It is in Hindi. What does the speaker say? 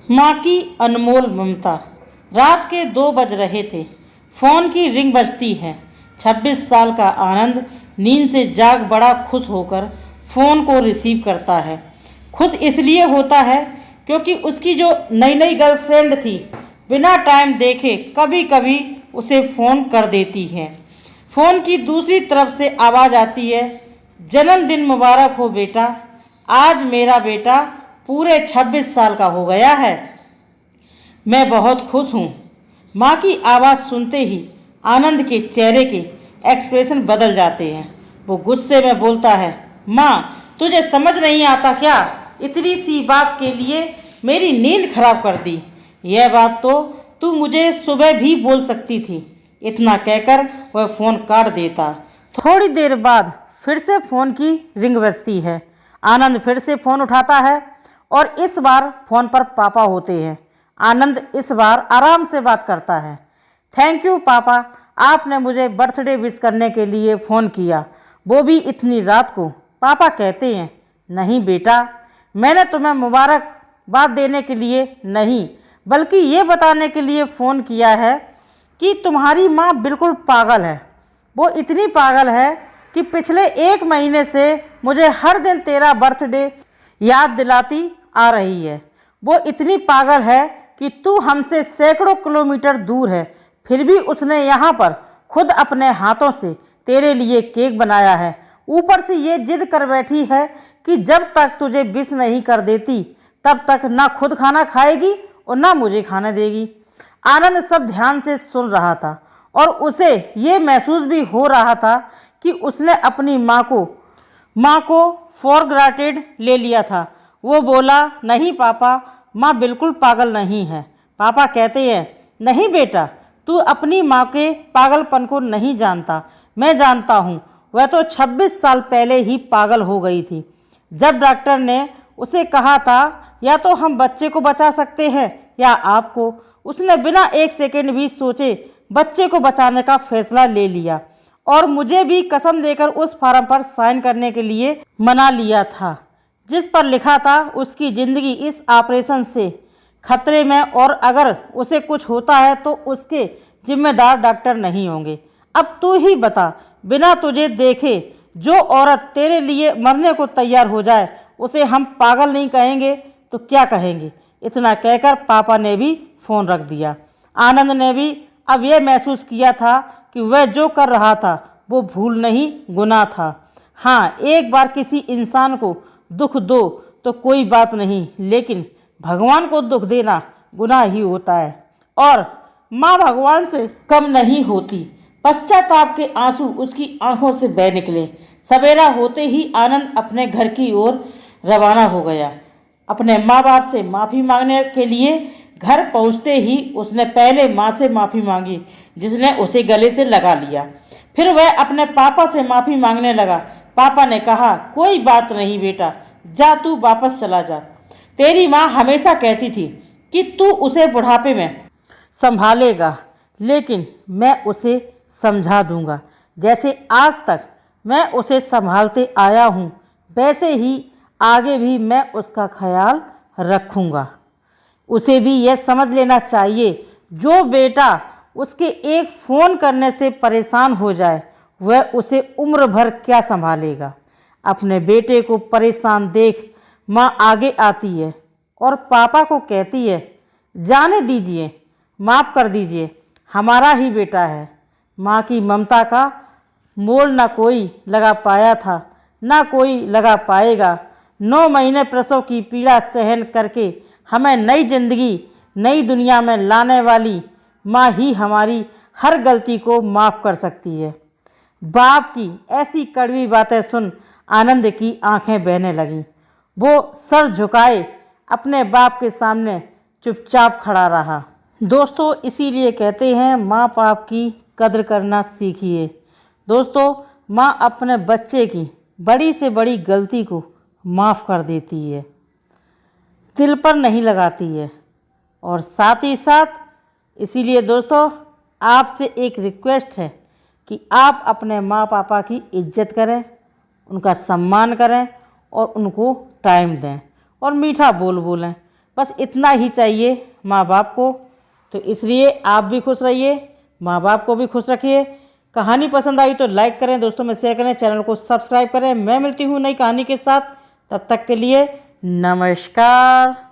माँ की अनमोल ममता। रात के 2 बज रहे थे। फ़ोन की रिंग बजती है। 26 साल का आनंद नींद से जाग बड़ा खुश होकर फ़ोन को रिसीव करता है। खुश इसलिए होता है क्योंकि उसकी जो नई नई गर्लफ्रेंड थी बिना टाइम देखे कभी कभी उसे फ़ोन कर देती है। फ़ोन की दूसरी तरफ से आवाज़ आती है, जन्मदिन मुबारक हो बेटा, आज मेरा बेटा पूरे 26 साल का हो गया है। मैं बहुत खुश हूँ। माँ की आवाज़ सुनते ही आनंद के चेहरे के एक्सप्रेशन बदल जाते हैं। वो गुस्से में बोलता है, माँ तुझे समझ नहीं आता क्या? इतनी सी बात के लिए मेरी नींद खराब कर दी। यह बात तो तू मुझे सुबह भी बोल सकती थी। इतना कहकर वह फ़ोन काट देता। थोड़ी देर बाद फिर से फ़ोन की रिंग बजती है। आनंद फिर से फ़ोन उठाता है और इस बार फ़ोन पर पापा होते हैं। आनंद इस बार आराम से बात करता है। थैंक यू पापा, आपने मुझे बर्थडे विश करने के लिए फ़ोन किया, वो भी इतनी रात को। पापा कहते हैं, नहीं बेटा, मैंने तुम्हें मुबारकबाद देने के लिए नहीं बल्कि ये बताने के लिए फ़ोन किया है कि तुम्हारी माँ बिल्कुल पागल है। वो इतनी पागल है कि पिछले 1 महीने से मुझे हर दिन तेरा बर्थडे याद दिलाती आ रही है। वो इतनी पागल है कि तू हमसे सैकड़ों किलोमीटर दूर है, फिर भी उसने यहाँ पर खुद अपने हाथों से तेरे लिए केक बनाया है। ऊपर से ये जिद कर बैठी है कि जब तक तुझे विश नहीं कर देती तब तक ना खुद खाना खाएगी और ना मुझे खाने देगी। आनंद सब ध्यान से सुन रहा था और उसे ये महसूस भी हो रहा था कि उसने अपनी माँ को फॉर ग्रांटेड ले लिया था। वो बोला, नहीं पापा, माँ बिल्कुल पागल नहीं है। पापा कहते हैं, नहीं बेटा, तू अपनी माँ के पागलपन को नहीं जानता। मैं जानता हूँ, वह तो 26 साल पहले ही पागल हो गई थी। जब डॉक्टर ने उसे कहा था या तो हम बच्चे को बचा सकते हैं या आपको, उसने बिना 1 सेकेंड भी सोचे बच्चे को बचाने का फैसला ले लिया और मुझे भी कसम देकर उस फार्म पर साइन करने के लिए मना लिया था जिस पर लिखा था उसकी ज़िंदगी इस ऑपरेशन से खतरे में और अगर उसे कुछ होता है तो उसके जिम्मेदार डॉक्टर नहीं होंगे। अब तू ही बता, बिना तुझे देखे जो औरत तेरे लिए मरने को तैयार हो जाए उसे हम पागल नहीं कहेंगे तो क्या कहेंगे? इतना कहकर पापा ने भी फ़ोन रख दिया। आनंद ने भी अब यह महसूस किया था कि वह जो कर रहा था वो भूल नहीं, गुनाह था। हाँ, एक बार किसी इंसान को दुख दो तो कोई बात नहीं, लेकिन भगवान को दुख देना गुनाह ही होता है और माँ भगवान से कम नहीं होती। पश्चाताप के आंसू उसकी आंखों से बह निकले। सवेरा होते ही आनंद अपने घर की ओर रवाना हो गया। अपने माँ बाप से माफ़ी मांगने के लिए घर पहुँचते ही उसने पहले माँ से माफ़ी मांगी, जिसने उसे गले से लगा लिया। फिर वह अपने पापा से माफ़ी मांगने लगा। पापा ने कहा, कोई बात नहीं बेटा, जा तू वापस चला जा। तेरी माँ हमेशा कहती थी कि तू उसे बुढ़ापे में संभालेगा, लेकिन मैं उसे समझा दूंगा। जैसे आज तक मैं उसे संभालते आया हूँ वैसे ही आगे भी मैं उसका ख्याल रखूँगा। उसे भी यह समझ लेना चाहिए, जो बेटा उसके एक फ़ोन करने से परेशान हो जाए वह उसे उम्र भर क्या संभालेगा। अपने बेटे को परेशान देख माँ आगे आती है और पापा को कहती है, जाने दीजिए, माफ़ कर दीजिए, हमारा ही बेटा है। माँ की ममता का मोल ना कोई लगा पाया था, ना कोई लगा पाएगा। 9 महीने प्रसव की पीड़ा सहन करके हमें नई जिंदगी, नई दुनिया में लाने वाली माँ ही हमारी हर गलती को माफ़ कर सकती है। बाप की ऐसी कड़वी बातें सुन आनंद की आंखें बहने लगीं। वो सर झुकाए अपने बाप के सामने चुपचाप खड़ा रहा। दोस्तों, इसीलिए कहते हैं माँ बाप की कद्र करना सीखिए। दोस्तों, माँ अपने बच्चे की बड़ी से बड़ी गलती को माफ़ कर देती है, दिल पर नहीं लगाती है। और साथ ही साथ इसीलिए दोस्तों आपसे एक रिक्वेस्ट है कि आप अपने माँ पापा की इज्जत करें, उनका सम्मान करें और उनको टाइम दें और मीठा बोल बोलें। बस इतना ही चाहिए माँ बाप को। तो इसलिए आप भी खुश रहिए, माँ बाप को भी खुश रखिए। कहानी पसंद आई तो लाइक करें, दोस्तों में शेयर करें, चैनल को सब्सक्राइब करें। मैं मिलती हूँ नई कहानी के साथ, तब तक के लिए नमस्कार।